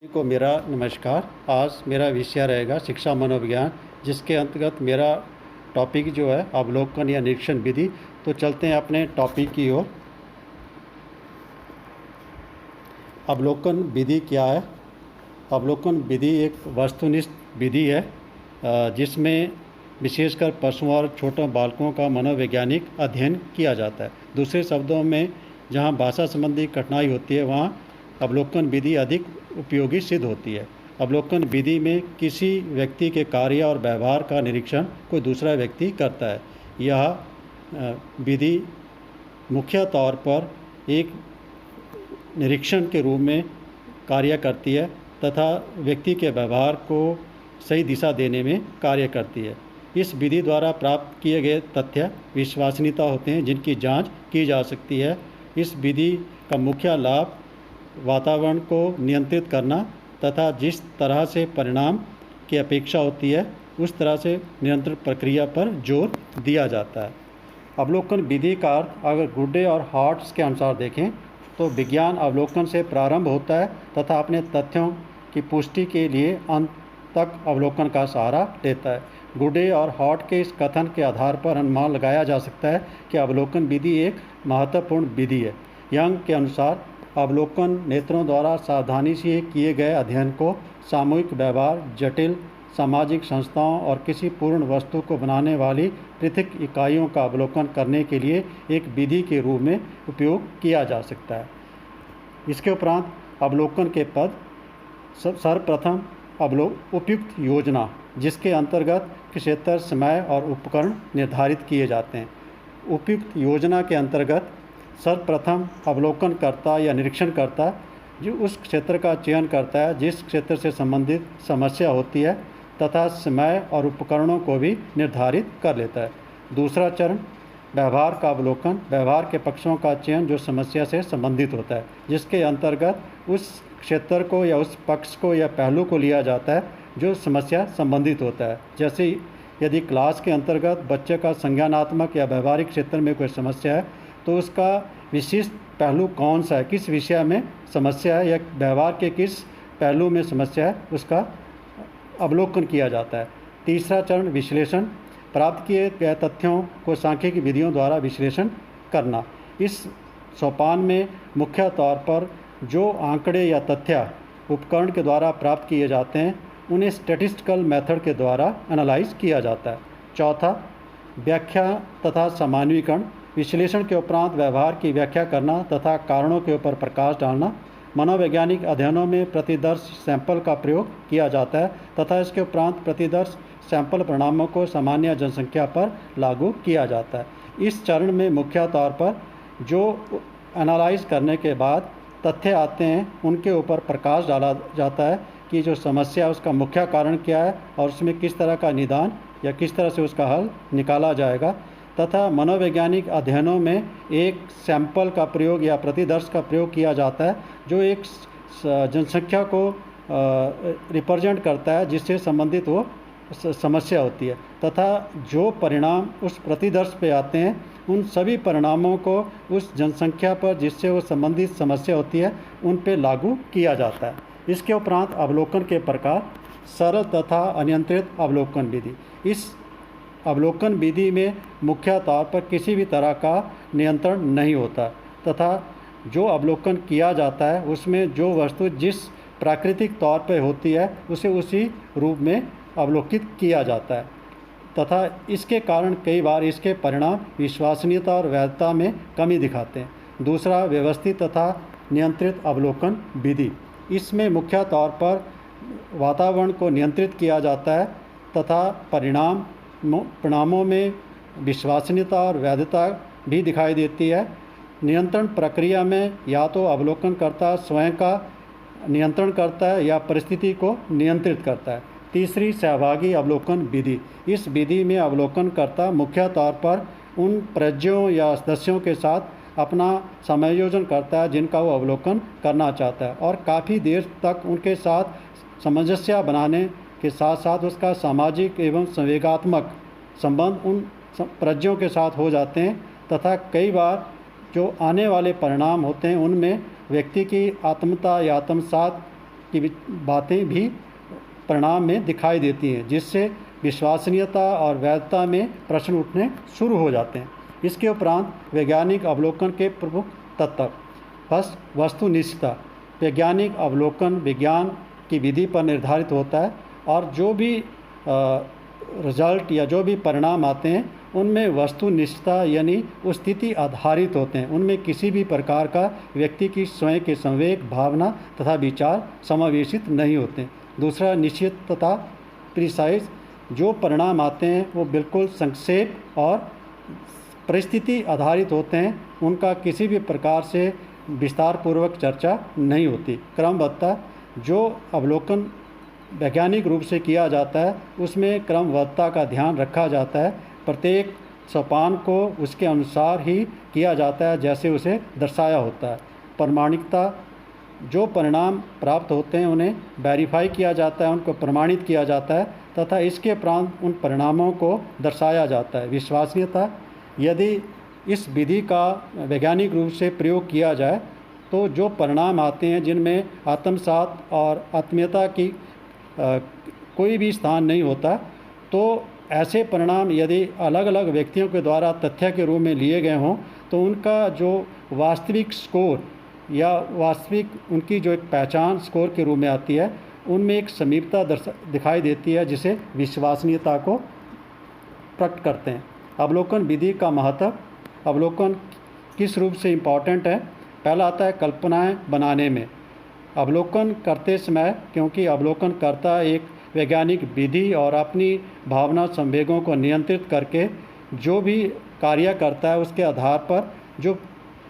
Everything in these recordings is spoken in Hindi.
सभी को मेरा नमस्कार। आज मेरा विषय रहेगा शिक्षा मनोविज्ञान, जिसके अंतर्गत मेरा टॉपिक जो है अवलोकन या निरीक्षण विधि। तो चलते हैं अपने टॉपिक की ओर। अवलोकन विधि क्या है? अवलोकन विधि एक वस्तुनिष्ठ विधि है जिसमें विशेषकर पशुओं और छोटे बालकों का मनोवैज्ञानिक अध्ययन किया जाता है। दूसरे शब्दों में, जहाँ भाषा संबंधी कठिनाई होती है वहाँ अवलोकन विधि अधिक उपयोगी सिद्ध होती है। अवलोकन विधि में किसी व्यक्ति के कार्य और व्यवहार का निरीक्षण कोई दूसरा व्यक्ति करता है। यह विधि मुख्य तौर पर एक निरीक्षण के रूप में कार्य करती है तथा व्यक्ति के व्यवहार को सही दिशा देने में कार्य करती है। इस विधि द्वारा प्राप्त किए गए तथ्य विश्वसनीयता होते हैं, जिनकी जांच की जा सकती है। इस विधि का मुख्य लाभ वातावरण को नियंत्रित करना तथा जिस तरह से परिणाम की अपेक्षा होती है उस तरह से नियंत्रण प्रक्रिया पर जोर दिया जाता है। अवलोकन विधि का अर्थ अगर गुड्डे और हार्ट्स के अनुसार देखें तो विज्ञान अवलोकन से प्रारंभ होता है तथा अपने तथ्यों की पुष्टि के लिए अंत तक अवलोकन का सहारा लेता है। गुड्डे और हॉट के इस कथन के आधार पर अनुमान लगाया जा सकता है कि अवलोकन विधि एक महत्वपूर्ण विधि है। यंग के अनुसार अवलोकन नेत्रों द्वारा सावधानी से किए गए अध्ययन को सामूहिक व्यवहार, जटिल सामाजिक संस्थाओं और किसी पूर्ण वस्तु को बनाने वाली पृथक इकाइयों का अवलोकन करने के लिए एक विधि के रूप में उपयोग किया जा सकता है। इसके उपरांत अवलोकन के पद सर्वप्रथम उपयुक्त योजना, जिसके अंतर्गत क्षेत्र, समय और उपकरण निर्धारित किए जाते हैं। उपयुक्त योजना के अंतर्गत सर्वप्रथम अवलोकनकर्ता या निरीक्षणकर्ता जो उस क्षेत्र का चयन करता है जिस क्षेत्र से संबंधित समस्या होती है तथा समय और उपकरणों को भी निर्धारित कर लेता है। दूसरा चरण व्यवहार का अवलोकन, व्यवहार के पक्षों का चयन जो समस्या से संबंधित होता है, जिसके अंतर्गत उस क्षेत्र को या उस पक्ष को या पहलू को लिया जाता है जो समस्या संबंधित होता है। जैसे यदि क्लास के अंतर्गत बच्चे का संज्ञानात्मक या व्यवहारिक क्षेत्र में कोई समस्या है तो उसका विशिष्ट पहलू कौन सा है, किस विषय में समस्या है या व्यवहार के किस पहलू में समस्या है, उसका अवलोकन किया जाता है। तीसरा चरण विश्लेषण, प्राप्त किए गए तथ्यों को सांख्यिकी विधियों द्वारा विश्लेषण करना। इस सोपान में मुख्य तौर पर जो आंकड़े या तथ्य उपकरण के द्वारा प्राप्त किए जाते हैं उन्हें स्टैटिस्टिकल मेथड के द्वारा एनालाइज किया जाता है। चौथा व्याख्या तथा सामान्यीकरण, विश्लेषण के उपरांत व्यवहार की व्याख्या करना तथा कारणों के ऊपर प्रकाश डालना। मनोवैज्ञानिक अध्ययनों में प्रतिदर्श सैंपल का प्रयोग किया जाता है तथा इसके उपरांत प्रतिदर्श सैंपल परिणामों को सामान्य जनसंख्या पर लागू किया जाता है। इस चरण में मुख्य तौर पर जो एनालाइज करने के बाद तथ्य आते हैं उनके ऊपर प्रकाश डाला जाता है कि जो समस्या है उसका मुख्य कारण क्या है और उसमें किस तरह का निदान या किस तरह से उसका हल निकाला जाएगा। तथा मनोवैज्ञानिक अध्ययनों में एक सैंपल का प्रयोग या प्रतिदर्श का प्रयोग किया जाता है जो एक जनसंख्या को रिप्रेजेंट करता है जिससे संबंधित वो समस्या होती है तथा जो परिणाम उस प्रतिदर्श पे आते हैं उन सभी परिणामों को उस जनसंख्या पर जिससे वो संबंधित समस्या होती है उन पे लागू किया जाता है। इसके उपरांत अवलोकन के प्रकार, सरल तथा अनियंत्रित अवलोकन विधि। इस अवलोकन विधि में मुख्य तौर पर किसी भी तरह का नियंत्रण नहीं होता तथा जो अवलोकन किया जाता है उसमें जो वस्तु जिस प्राकृतिक तौर पर होती है उसे उसी रूप में अवलोकित किया जाता है तथा इसके कारण कई बार इसके परिणाम विश्वसनीयता और वैधता में कमी दिखाते हैं। दूसरा व्यवस्थित तथा नियंत्रित अवलोकन विधि, इसमें मुख्य तौर पर वातावरण को नियंत्रित किया जाता है तथा परिणामों में विश्वसनीयता और वैधता भी दिखाई देती है। नियंत्रण प्रक्रिया में या तो अवलोकनकर्ता स्वयं का नियंत्रण करता है या परिस्थिति को नियंत्रित करता है। तीसरी सहभागी अवलोकन विधि, इस विधि में अवलोकनकर्ता मुख्य तौर पर उन प्रज्ञों या सदस्यों के साथ अपना समायोजन करता है जिनका वो अवलोकन करना चाहता है और काफ़ी देर तक उनके साथ सामंजस्य बनाने के साथ साथ उसका सामाजिक एवं संवेगात्मक संबंध उन प्रज्ञों के साथ हो जाते हैं तथा कई बार जो आने वाले परिणाम होते हैं उनमें व्यक्ति की आत्मता या आत्मसात की बातें भी परिणाम में दिखाई देती हैं, जिससे विश्वसनीयता और वैधता में प्रश्न उठने शुरू हो जाते हैं। इसके उपरांत वैज्ञानिक अवलोकन के प्रमुख तत्व। फर्स्ट, वस्तुनिष्ठता। वैज्ञानिक अवलोकन विज्ञान की विधि पर निर्धारित होता है और जो भी रिजल्ट या जो भी परिणाम आते हैं उनमें वस्तुनिष्ठता यानी स्थिति आधारित होते हैं। उनमें किसी भी प्रकार का व्यक्ति की स्वयं के संवेग, भावना तथा विचार समावेशित नहीं होते। दूसरा, निश्चितता, प्रिसाइज। जो परिणाम आते हैं वो बिल्कुल संक्षेप और परिस्थिति आधारित होते हैं, उनका किसी भी प्रकार से विस्तारपूर्वक चर्चा नहीं होती। क्रमबद्धता। जो अवलोकन वैज्ञानिक रूप से किया जाता है उसमें क्रमबद्धता का ध्यान रखा जाता है। प्रत्येक सोपान को उसके अनुसार ही किया जाता है जैसे उसे दर्शाया होता है। प्रामाणिकता। जो परिणाम प्राप्त होते हैं उन्हें वेरीफाई किया जाता है, उनको प्रमाणित किया जाता है तथा इसके उपरांत उन परिणामों को दर्शाया जाता है। विश्वसनीयता। यदि इस विधि का वैज्ञानिक रूप से प्रयोग किया जाए तो जो परिणाम आते हैं जिनमें आत्मसात और आत्मीयता की कोई भी स्थान नहीं होता, तो ऐसे परिणाम यदि अलग अलग व्यक्तियों के द्वारा तथ्य के रूप में लिए गए हों तो उनका जो वास्तविक स्कोर या वास्तविक उनकी जो एक पहचान स्कोर के रूप में आती है उनमें एक समीपता दिखाई देती है जिसे विश्वसनीयता को प्रकट करते हैं। अवलोकन विधि का महत्व। अवलोकन किस रूप से इम्पॉर्टेंट है? पहला आता है कल्पनाएं बनाने में। अवलोकन करते समय, क्योंकि अवलोकन करता एक वैज्ञानिक विधि और अपनी भावना संवेगों को नियंत्रित करके जो भी कार्य करता है उसके आधार पर जो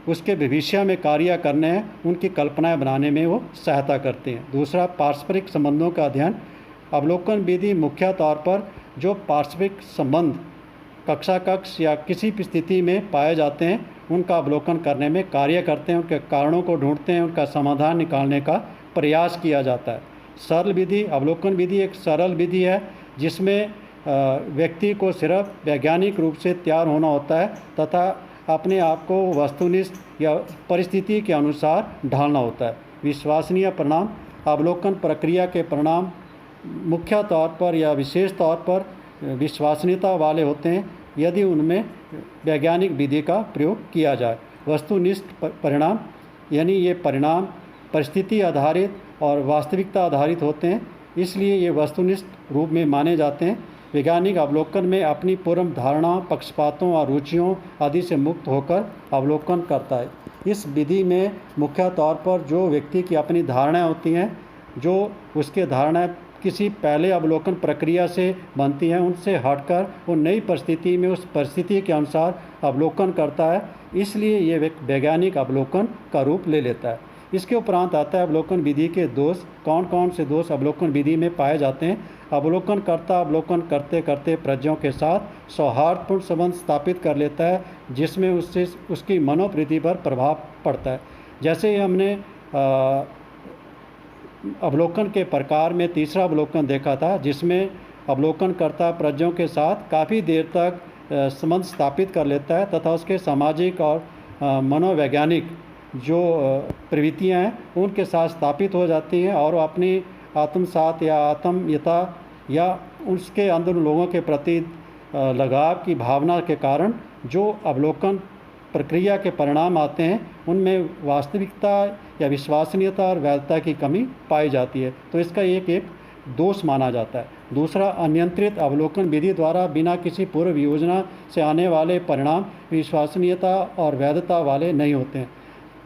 उसके भविष्य में कार्य करने हैं उनकी कल्पनाएं बनाने में वो सहायता करते हैं। दूसरा, पारस्परिक संबंधों का अध्ययन। अवलोकन विधि मुख्य तौर पर जो पारस्परिक संबंध कक्षा कक्ष या किसी भी स्थिति में पाए जाते हैं उनका अवलोकन करने में कार्य करते हैं, उनके कारणों को ढूंढते हैं, उनका समाधान निकालने का प्रयास किया जाता है। सरल विधि। अवलोकन विधि एक सरल विधि है जिसमें व्यक्ति को सिर्फ वैज्ञानिक रूप से तैयार होना होता है तथा अपने आप को वस्तुनिष्ठ या परिस्थिति के अनुसार ढालना होता है। विश्वसनीय परिणाम। अवलोकन प्रक्रिया के परिणाम मुख्य तौर पर या विशेष तौर पर विश्वसनीयता वाले होते हैं यदि उनमें वैज्ञानिक विधि का प्रयोग किया जाए। वस्तुनिष्ठ परिणाम यानी ये परिणाम परिस्थिति आधारित और वास्तविकता आधारित होते हैं, इसलिए ये वस्तुनिष्ठ रूप में माने जाते हैं। वैज्ञानिक अवलोकन में अपनी पूर्व धारणा, पक्षपातों और रुचियों आदि से मुक्त होकर अवलोकन करता है। इस विधि में मुख्य तौर पर जो व्यक्ति की अपनी धारणाएं होती हैं, जो उसके धारणाएं किसी पहले अवलोकन प्रक्रिया से बनती हैं, उनसे हटकर वो नई परिस्थिति में उस परिस्थिति के अनुसार अवलोकन करता है, इसलिए ये वैज्ञानिक अवलोकन का रूप ले लेता है। इसके उपरांत आता है अवलोकन विधि के दोष। कौन कौन से दोष अवलोकन विधि में पाए जाते हैं? अवलोकन करता अवलोकन करते करते प्रज्ञों के साथ सौहार्दपूर्ण संबंध स्थापित कर लेता है जिसमें उससे उसकी मनोवृत्ति पर प्रभाव पड़ता है। जैसे ही हमने अवलोकन के प्रकार में तीसरा अवलोकन देखा था जिसमें अवलोकन करता प्रज्ञों के साथ काफ़ी देर तक संबंध स्थापित कर लेता है तथा उसके सामाजिक और मनोवैज्ञानिक जो प्रवृत्तियां हैं उनके साथ स्थापित हो जाती हैं और वो अपनी आत्मसात या आत्मीयता या उसके अंदर लोगों के प्रति लगाव की भावना के कारण जो अवलोकन प्रक्रिया के परिणाम आते हैं उनमें वास्तविकता या विश्वसनीयता और वैधता की कमी पाई जाती है, तो इसका एक दोष माना जाता है। दूसरा, अनियंत्रित अवलोकन विधि द्वारा बिना किसी पूर्व योजना से आने वाले परिणाम विश्वसनीयता और वैधता वाले नहीं होते हैं।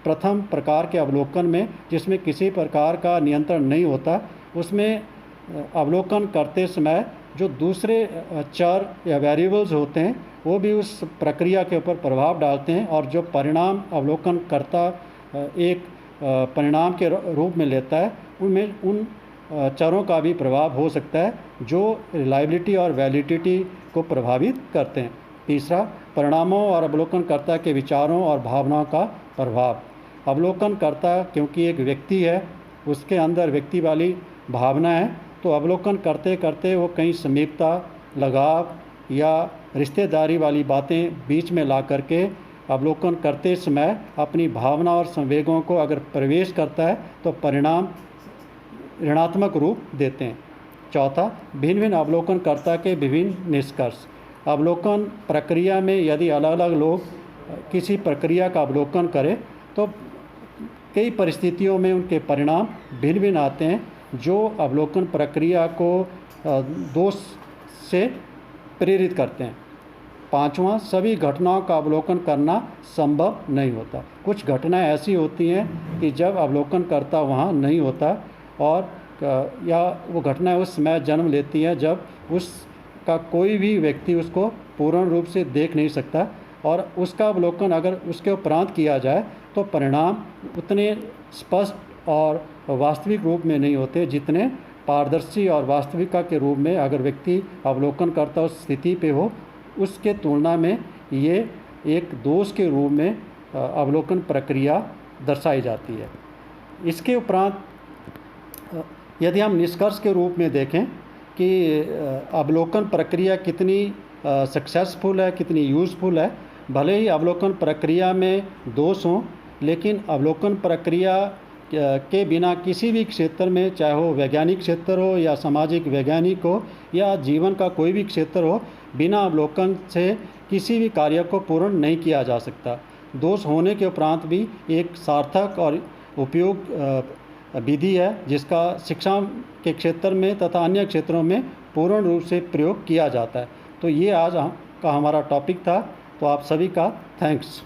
प्रथम प्रकार के अवलोकन में जिसमें किसी प्रकार का नियंत्रण नहीं होता, उसमें अवलोकन करते समय जो दूसरे चर या वेरिएबल्स होते हैं वो भी उस प्रक्रिया के ऊपर प्रभाव डालते हैं और जो परिणाम अवलोकन करता एक परिणाम के रूप में लेता है उनमें उन चरों का भी प्रभाव हो सकता है जो रिलायबिलिटी और वैलिडिटी को प्रभावित करते हैं। तीसरा, परिणामों और अवलोकनकर्ता के विचारों और भावनाओं का प्रभाव। अवलोकनकर्ता क्योंकि एक व्यक्ति है, उसके अंदर व्यक्ति वाली भावना है, तो अवलोकन करते करते वो कहीं समीपता, लगाव या रिश्तेदारी वाली बातें बीच में ला करके अवलोकन करते समय अपनी भावना और संवेगों को अगर प्रवेश करता है तो परिणाम ऋणात्मक रूप देते हैं। चौथा, भिन्न भिन्न अवलोकनकर्ता के विभिन्न निष्कर्ष। अवलोकन प्रक्रिया में यदि अलग अलग लोग किसी प्रक्रिया का अवलोकन करें तो कई परिस्थितियों में उनके परिणाम भिन्न भिन्न आते हैं, जो अवलोकन प्रक्रिया को दोष से प्रेरित करते हैं। पांचवा, सभी घटनाओं का अवलोकन करना संभव नहीं होता। कुछ घटनाएं ऐसी होती हैं कि जब अवलोकनकर्ता वहाँ नहीं होता और या वो घटनाएं उस समय जन्म लेती हैं जब उसका कोई भी व्यक्ति उसको पूर्ण रूप से देख नहीं सकता, और उसका अवलोकन अगर उसके उपरांत किया जाए तो परिणाम उतने स्पष्ट और वास्तविक रूप में नहीं होते जितने पारदर्शी और वास्तविकता के रूप में अगर व्यक्ति अवलोकन करता उस स्थिति पे हो, उसके तुलना में ये एक दोष के रूप में अवलोकन प्रक्रिया दर्शाई जाती है। इसके उपरांत यदि हम निष्कर्ष के रूप में देखें कि अवलोकन प्रक्रिया कितनी सक्सेसफुल है, कितनी यूज़फुल है। भले ही अवलोकन प्रक्रिया में दोष हों, लेकिन अवलोकन प्रक्रिया के बिना किसी भी क्षेत्र में, चाहे वो वैज्ञानिक क्षेत्र हो या सामाजिक वैज्ञानिक हो या जीवन का कोई भी क्षेत्र हो, बिना अवलोकन से किसी भी कार्य को पूर्ण नहीं किया जा सकता। दोष होने के उपरांत भी एक सार्थक और उपयोग विधि है जिसका शिक्षा के क्षेत्र में तथा अन्य क्षेत्रों में पूर्ण रूप से प्रयोग किया जाता है। तो ये आज का हमारा टॉपिक था। तो आप सभी का थैंक्स।